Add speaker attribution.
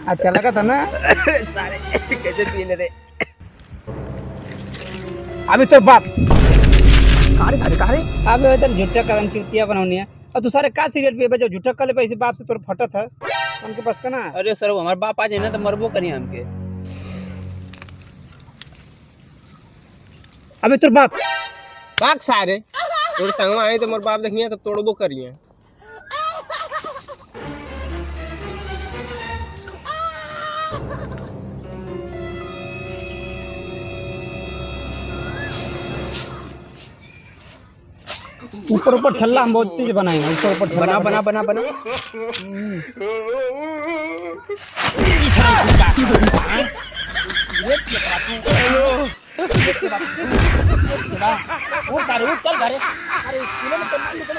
Speaker 1: अच्छा लगा था ना।
Speaker 2: सारे कैसे पीने रे।
Speaker 1: अभी तो बाप
Speaker 2: कारे
Speaker 1: अब इधर झूठा कदम चुतिया बनानी है और तू सारे का सिगरेट पिए जो झूठा कले पैसे बाप से तोर फटा था उनके पास का ना।
Speaker 2: अरे सर हमारे बाप आ जाए ना तो मरबो करी हमके।
Speaker 1: अबे तोर बाप
Speaker 3: भाग सारे तोड़ संग आए तो मोर बाप देखिए तो तोड़बो करिए।
Speaker 1: ऊपर ऊपर छल्ला हम बहुत तेज बनाएंगे ऊपर ऊपर छल्ला
Speaker 2: बना
Speaker 1: उठ चल घरे। अरे स्कूल में चल निकल।